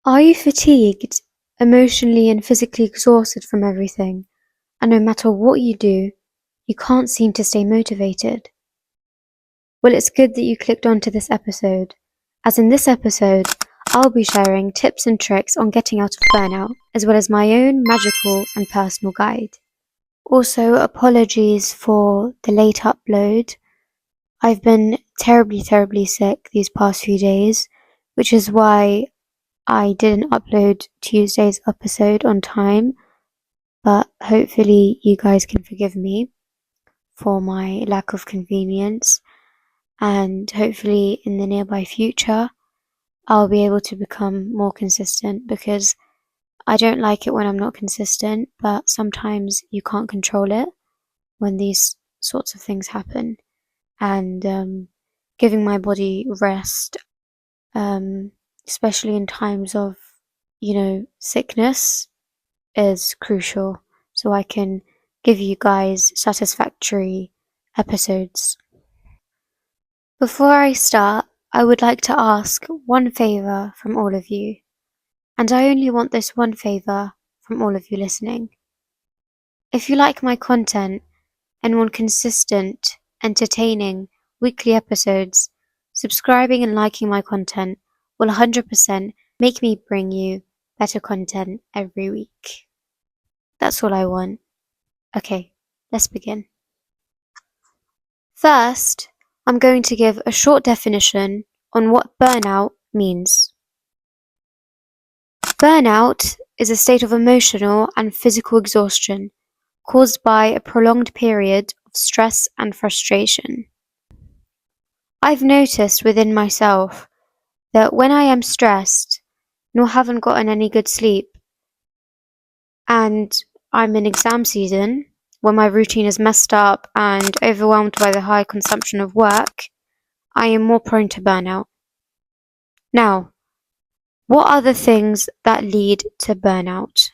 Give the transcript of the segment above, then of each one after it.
Are you fatigued, emotionally and physically exhausted from everything, and no matter what you do, you can't seem to stay motivated? Well, it's good that you clicked onto this episode, as in this episode, I'll be sharing tips and tricks on getting out of burnout, as well as my own magical and personal guide. Also, apologies for the late upload. I've been terribly sick these past few days, which is why I didn't upload Tuesday's episode on time, but hopefully you guys can forgive me for my lack of convenience, and hopefully in the nearby future I'll be able to become more consistent, because I don't like it when I'm not consistent, but sometimes you can't control it when these sorts of things happen, and giving my body rest, especially in times of, sickness, is crucial, so I can give you guys satisfactory episodes. Before I start, I would like to ask one favour from all of you, and I only want this one favour from all of you listening. If you like my content and want consistent, entertaining, weekly episodes, subscribing and liking my content will 100% make me bring you better content every week. That's all I want. Okay, let's begin. First, I'm going to give a short definition on what burnout means. Burnout is a state of emotional and physical exhaustion caused by a prolonged period of stress and frustration. I've noticed within myself that when I am stressed, nor haven't gotten any good sleep, and I'm in exam season, when my routine is messed up and overwhelmed by the high consumption of work, I am more prone to burnout. Now, what are the things that lead to burnout?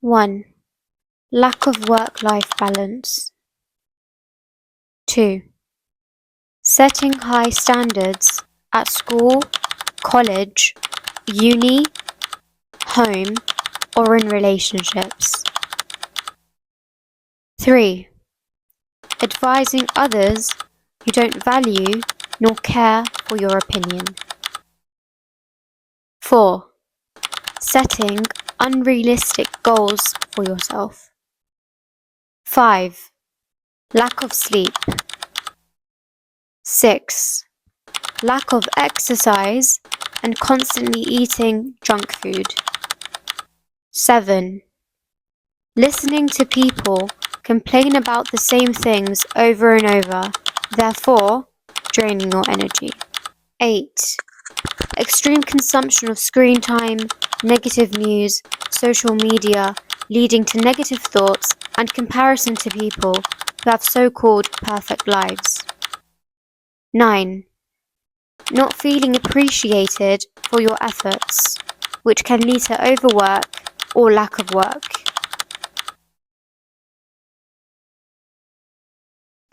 1. Lack of work-life balance. 2. Setting high standards at school, college, uni, home, or in relationships. 3. Advising others who don't value nor care for your opinion. 4. Setting unrealistic goals for yourself. 5. Lack of sleep. 6. Lack of exercise and constantly eating junk food. 7. Listening to people complain about the same things over and over, therefore draining your energy. 8. Extreme consumption of screen time, negative news, social media, leading to negative thoughts and comparison to people who have so-called perfect lives. 9. Not feeling appreciated for your efforts, which can lead to overwork or lack of work.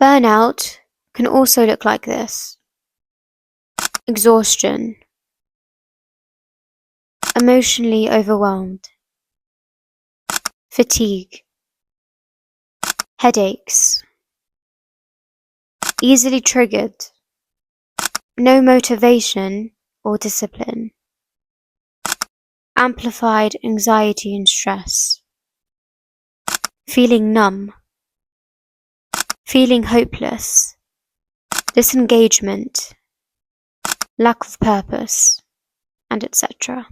Burnout can also look like this: exhaustion, emotionally overwhelmed, fatigue, headaches, easily triggered, no motivation or discipline, amplified anxiety and stress, feeling numb, feeling hopeless, disengagement, lack of purpose, and etc.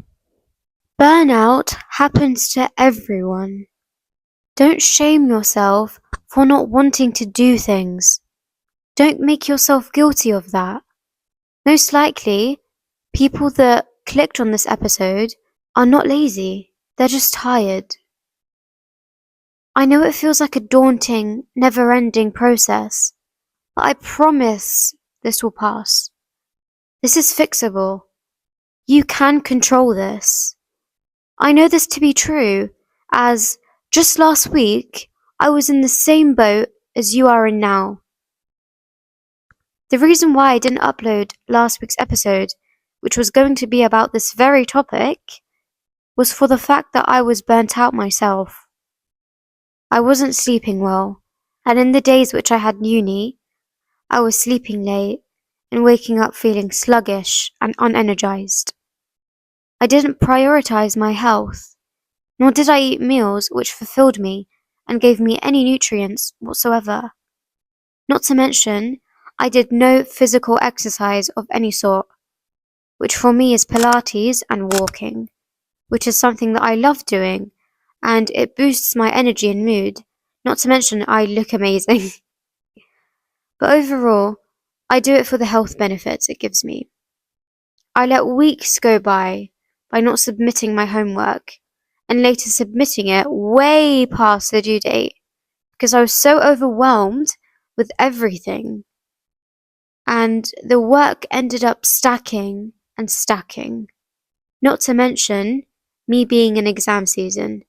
Burnout happens to everyone. Don't shame yourself for not wanting to do things. Don't make yourself guilty of that. Most likely, people that clicked on this episode are not lazy, they're just tired. I know it feels like a daunting, never-ending process, but I promise this will pass. This is fixable. You can control this. I know this to be true, as just last week, I was in the same boat as you are in now. The reason why I didn't upload last week's episode, which was going to be about this very topic, was for the fact that I was burnt out myself. I wasn't sleeping well, and in the days which I had uni, I was sleeping late and waking up feeling sluggish and unenergized. I didn't prioritize my health, nor did I eat meals which fulfilled me and gave me any nutrients whatsoever. Not to mention, I did no physical exercise of any sort, which for me is Pilates and walking, which is something that I love doing, and it boosts my energy and mood, not to mention I look amazing. But overall, I do it for the health benefits it gives me. I let weeks go by not submitting my homework, and later submitting it way past the due date, because I was so overwhelmed with everything. And the work ended up stacking and stacking. Not to mention me being in exam season.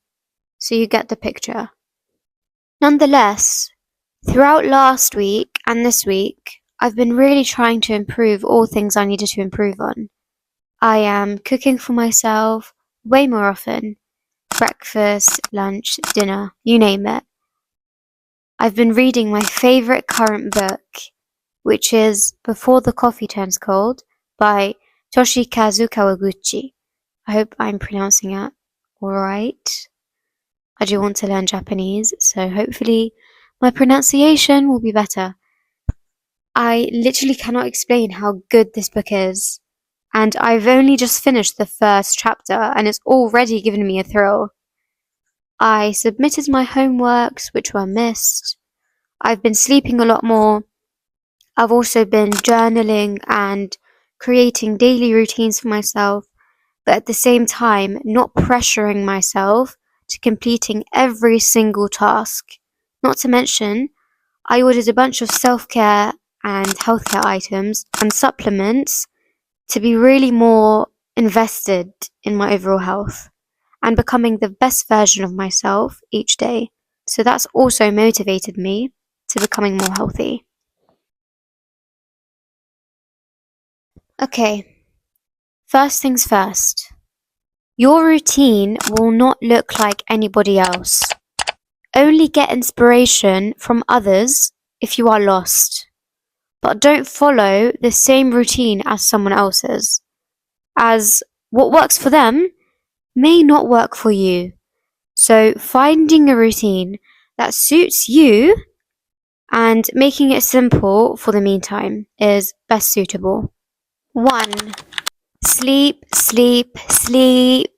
So you get the picture. Nonetheless, throughout last week and this week, I've been really trying to improve all things I needed to improve on. I am cooking for myself way more often. Breakfast, lunch, dinner, you name it. I've been reading my favourite current book, which is Before the Coffee Turns Cold by Toshikazu Kawaguchi. I hope I'm pronouncing it alright. I do want to learn Japanese, so hopefully my pronunciation will be better. I literally cannot explain how good this book is, and I've only just finished the first chapter and it's already given me a thrill. I submitted my homeworks, which were missed. I've been sleeping a lot more. I've also been journaling and creating daily routines for myself, but at the same time, not pressuring myself to completing every single task. Not to mention, I ordered a bunch of self-care and healthcare items and supplements to be really more invested in my overall health and becoming the best version of myself each day. So that's also motivated me to becoming more healthy. Okay, first things first. Your routine will not look like anybody else. Only get inspiration from others if you are lost. But don't follow the same routine as someone else's, as what works for them may not work for you. So finding a routine that suits you and making it simple for the meantime is best suitable. 1. Sleep, sleep, sleep.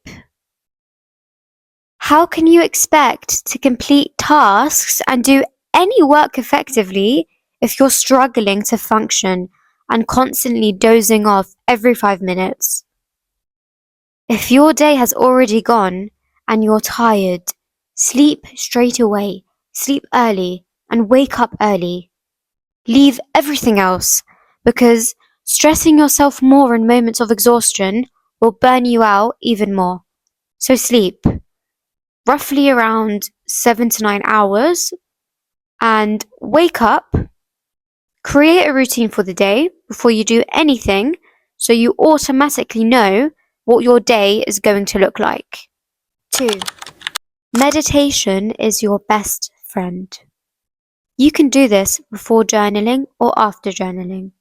How can you expect to complete tasks and do any work effectively if you're struggling to function and constantly dozing off every 5 minutes? If your day has already gone and you're tired, sleep straight away, sleep early, and wake up early. Leave everything else, because stressing yourself more in moments of exhaustion will burn you out even more. So sleep, roughly around 7 to 9 hours, and wake up, create a routine for the day before you do anything so you automatically know what your day is going to look like. 2. Meditation is your best friend. You can do this before journaling or after journaling.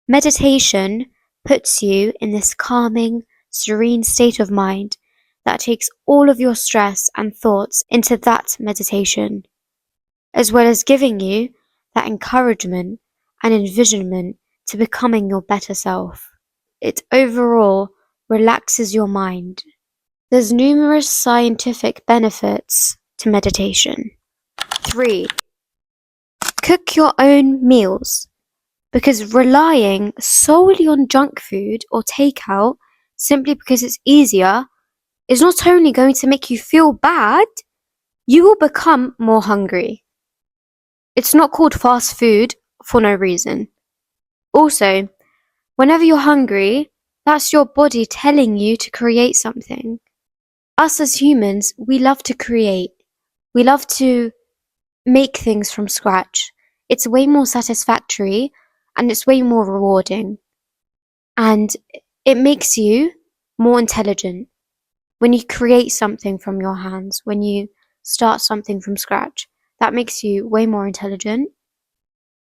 Meditation puts you in this calming, serene state of mind that takes all of your stress and thoughts into that meditation, as well as giving you that encouragement and envisionment to becoming your better self. It overall relaxes your mind. There's numerous scientific benefits to meditation. 3. Cook your own meals, because relying solely on junk food or takeout simply because it's easier is not only going to make you feel bad, you will become more hungry. It's not called fast food for no reason. Also, whenever you're hungry, that's your body telling you to create something. Us as humans, we love to create. We love to make things from scratch. It's way more satisfactory and it's way more rewarding. And it makes you more intelligent. When you create something from your hands, when you start something from scratch, that makes you way more intelligent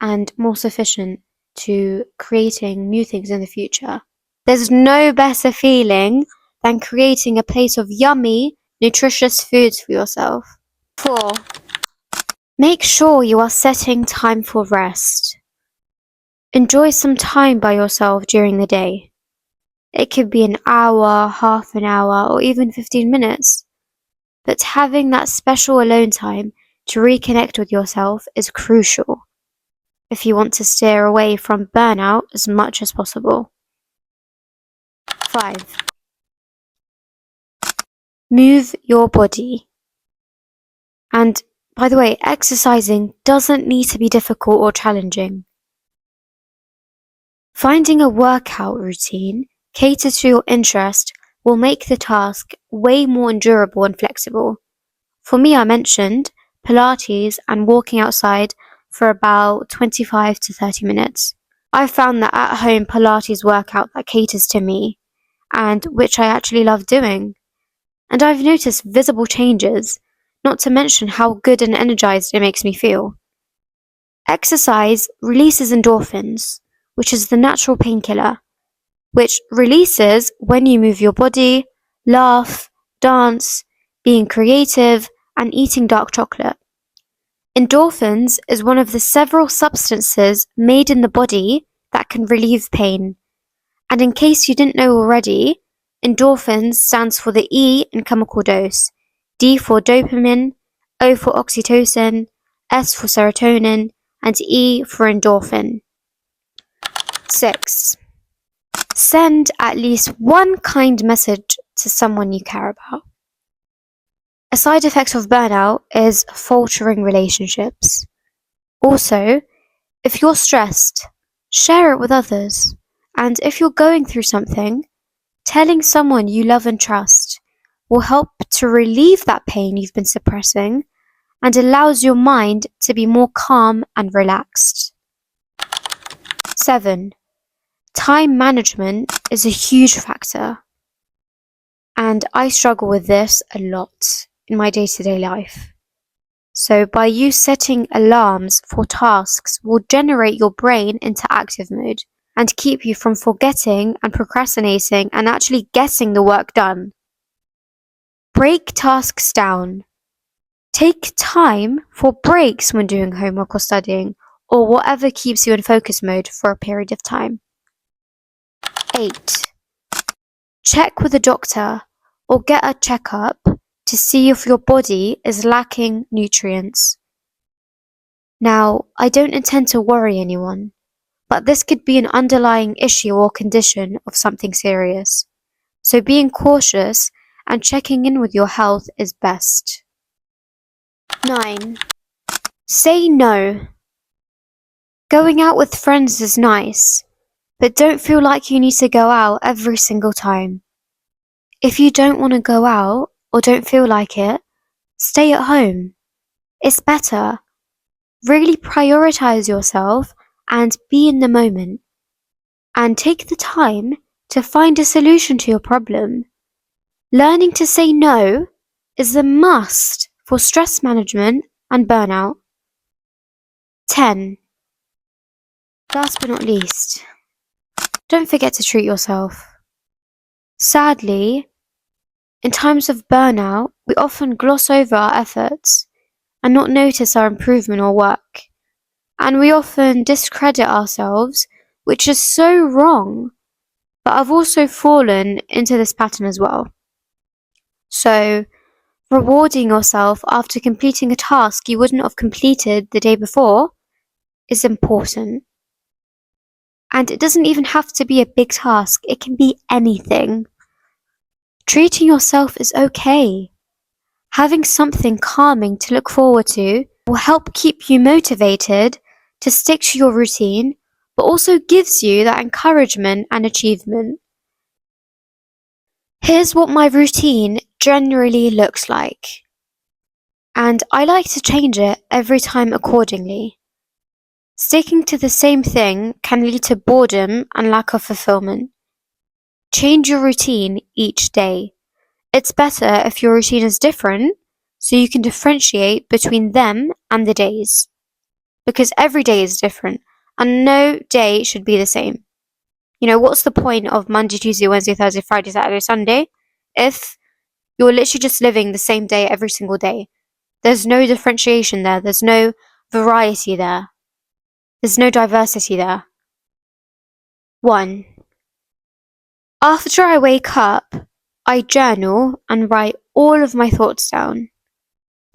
and more sufficient to creating new things in the future. There's no better feeling than creating a plate of yummy, nutritious foods for yourself. 4. Make sure you are setting time for rest. Enjoy some time by yourself during the day. It could be an hour, half an hour, or even 15 minutes. But having that special alone time to reconnect with yourself is crucial if you want to steer away from burnout as much as possible. 5. Move your body. And by the way, exercising doesn't need to be difficult or challenging. Finding a workout routine catered to your interest will make the task way more endurable and flexible. For me, I mentioned Pilates and walking outside for about 25 to 30 minutes. I've found that at home Pilates workout that caters to me and which I actually love doing. And I've noticed visible changes, not to mention how good and energized it makes me feel. Exercise releases endorphins, which is the natural painkiller, which releases when you move your body, laugh, dance, being creative, and eating dark chocolate. Endorphins is one of the several substances made in the body that can relieve pain. And in case you didn't know already, endorphins stands for the E in chemical dose, D for dopamine, O for oxytocin, S for serotonin, and E for endorphin. 6. Send at least one kind message to someone you care about. A side effect of burnout is faltering relationships. Also, if you're stressed, share it with others. And if you're going through something, telling someone you love and trust will help to relieve that pain you've been suppressing and allows your mind to be more calm and relaxed. 7. Time management is a huge factor. And I struggle with this a lot in my day-to-day life. So by you setting alarms for tasks will generate your brain into active mode and keep you from forgetting and procrastinating and actually getting the work done. Break tasks down. Take time for breaks when doing homework or studying, or whatever keeps you in focus mode for a period of time. 8. Check with a doctor or get a checkup to see if your body is lacking nutrients. Now, I don't intend to worry anyone, but this could be an underlying issue or condition of something serious. So being cautious and checking in with your health is best. 9. Say no. Going out with friends is nice, but don't feel like you need to go out every single time. If you don't want to go out or don't feel like it, stay at home. It's better. Really prioritize yourself and be in the moment. And take the time to find a solution to your problem. Learning to say no is a must for stress management and burnout. 10. Last but not least, don't forget to treat yourself. Sadly, in times of burnout, we often gloss over our efforts and not notice our improvement or work. And we often discredit ourselves, which is so wrong. But I've also fallen into this pattern as well. So, rewarding yourself after completing a task you wouldn't have completed the day before is important. And it doesn't even have to be a big task, it can be anything. Treating yourself is okay. Having something calming to look forward to will help keep you motivated to stick to your routine, but also gives you that encouragement and achievement. Here's what my routine generally looks like. And I like to change it every time accordingly. Sticking to the same thing can lead to boredom and lack of fulfillment. Change your routine each day. It's better if your routine is different so you can differentiate between them and the days. Because every day is different and no day should be the same. What's the point of Monday, Tuesday, Wednesday, Thursday, Friday, Saturday, Sunday if you're literally just living the same day every single day? There's no differentiation there. There's no variety there. There's no diversity there. 1. After I wake up, I journal and write all of my thoughts down.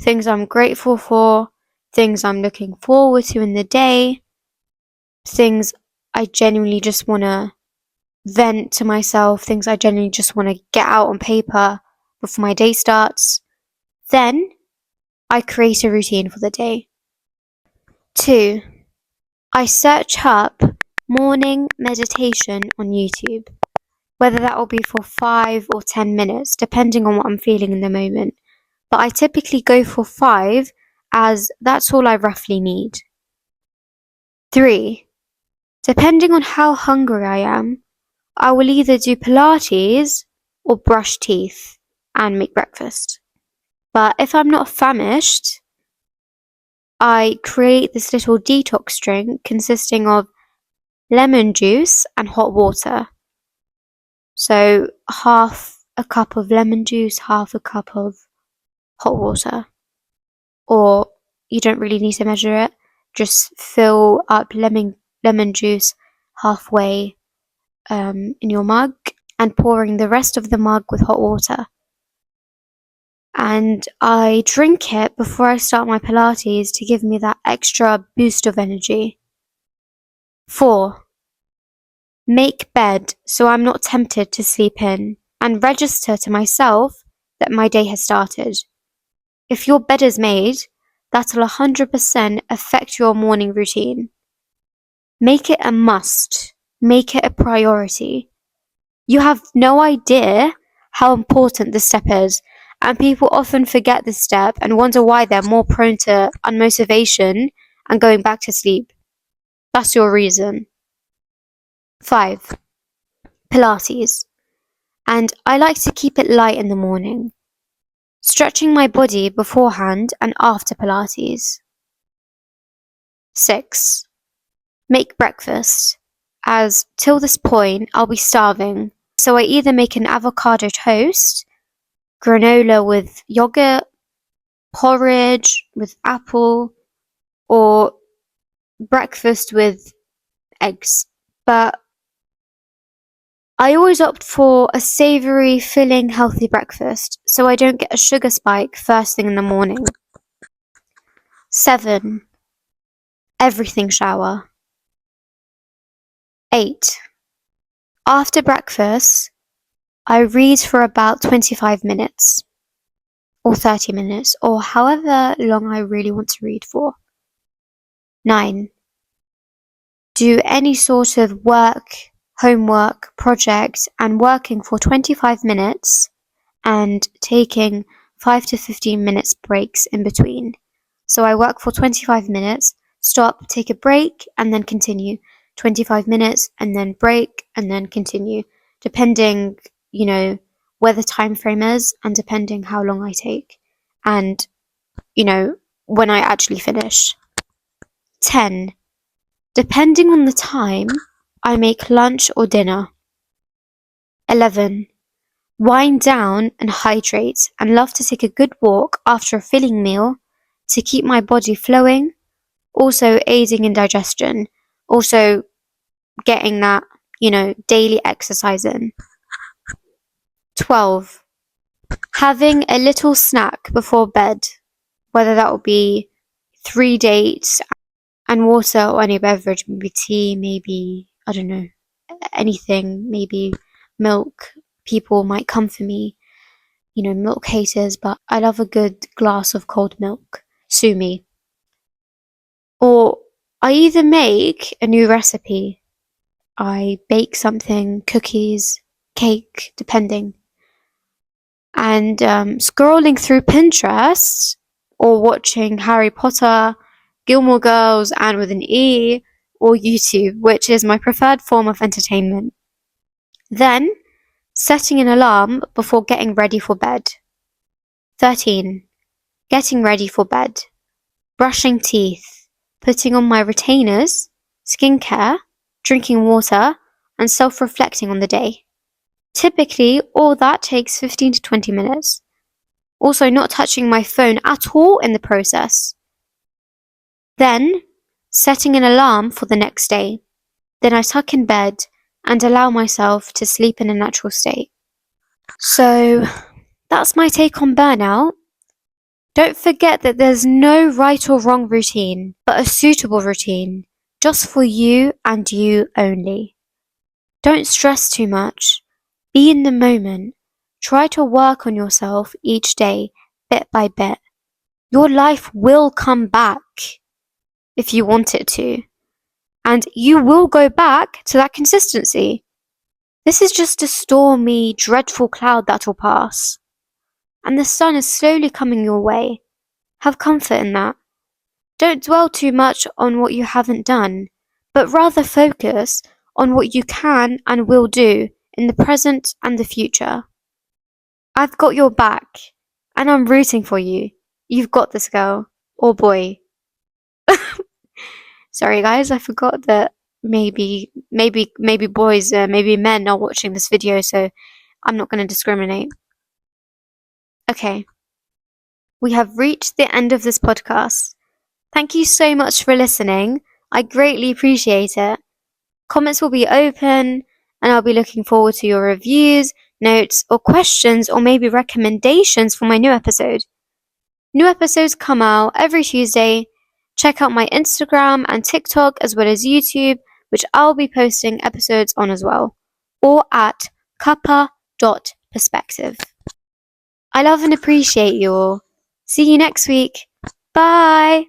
Things I'm grateful for, things I'm looking forward to in the day, things I genuinely just want to vent to myself, things I genuinely just want to get out on paper before my day starts. Then I create a routine for the day. 2. I search up morning meditation on YouTube, whether that will be for 5 or 10 minutes, depending on what I'm feeling in the moment. But I typically go for 5 as that's all I roughly need. 3. Depending on how hungry I am, I will either do Pilates or brush teeth and make breakfast. But if I'm not famished, I create this little detox drink consisting of lemon juice and hot water. So half a cup of lemon juice, half a cup of hot water. Or you don't really need to measure it. Just fill up lemon juice halfway in your mug and pouring the rest of the mug with hot water. And I drink it before I start my Pilates to give me that extra boost of energy. 4. Make bed so I'm not tempted to sleep in and register to myself that my day has started. If your bed is made, that'll 100% affect your morning routine. Make it a must. Make it a priority. You have no idea how important this step is, and people often forget this step and wonder why they're more prone to unmotivation and going back to sleep. That's your reason. 5. Pilates. And I like to keep it light in the morning, stretching my body beforehand and after Pilates. 6. Make breakfast, as till this point I'll be starving, so I either make an avocado toast, granola with yogurt, porridge with apple, or breakfast with eggs. But I always opt for a savoury, filling, healthy breakfast so I don't get a sugar spike first thing in the morning. 7. Everything shower. 8. After breakfast, I read for about 25 minutes or 30 minutes or however long I really want to read for. 9. Do any sort of work, homework, project and working for 25 minutes and taking 5 to 15 minutes breaks in between. So I work for 25 minutes, stop, take a break and then continue. 25 minutes and then break and then continue, depending, where the time frame is and depending how long I take and, when I actually finish. 10. Depending on the time, I make lunch or dinner. 11. Wind down and hydrate and love to take a good walk after a filling meal to keep my body flowing, also aiding in digestion, also getting that, daily exercise in. 12. Having a little snack before bed, whether that will be 3 dates and water or any beverage, maybe tea, maybe, I don't know, anything, maybe milk. People might come for me, milk haters, but I love a good glass of cold milk. Sue me. Or I either make a new recipe, I bake something, cookies, cake, depending. And scrolling through Pinterest or watching Harry Potter, Gilmore Girls, and with an E, or YouTube, which is my preferred form of entertainment. Then Setting an alarm before getting ready for bed. 13. Getting ready for bed. Brushing teeth, putting on my retainers, skincare, drinking water, and self-reflecting on the day. Typically, all that takes 15 to 20 minutes. Also, not touching my phone at all in the process. Then, setting an alarm for the next day. Then I tuck in bed and allow myself to sleep in a natural state. So, that's my take on burnout. Don't forget that there's no right or wrong routine, but a suitable routine, just for you and you only. Don't stress too much. Be in the moment. Try to work on yourself each day, bit by bit. Your life will come back if you want it to. And you will go back to that consistency. This is just a stormy, dreadful cloud that will pass. And the sun is slowly coming your way. Have comfort in that. Don't dwell too much on what you haven't done, but rather focus on what you can and will do in the present and the future. I've got your back, and I'm rooting for you. You've got this, girl. Or boy. Sorry guys, I forgot that maybe boys, maybe men are watching this video, so I'm not going to discriminate. Okay. We have reached the end of this podcast. Thank you so much for listening. I greatly appreciate it. Comments will be open, and I'll be looking forward to your reviews, notes, or questions, or maybe recommendations for my new episode. New episodes come out every Tuesday. Check out my Instagram and TikTok as well as YouTube, which I'll be posting episodes on as well, or at cuppa.perspective. I love and appreciate you all. See you next week. Bye!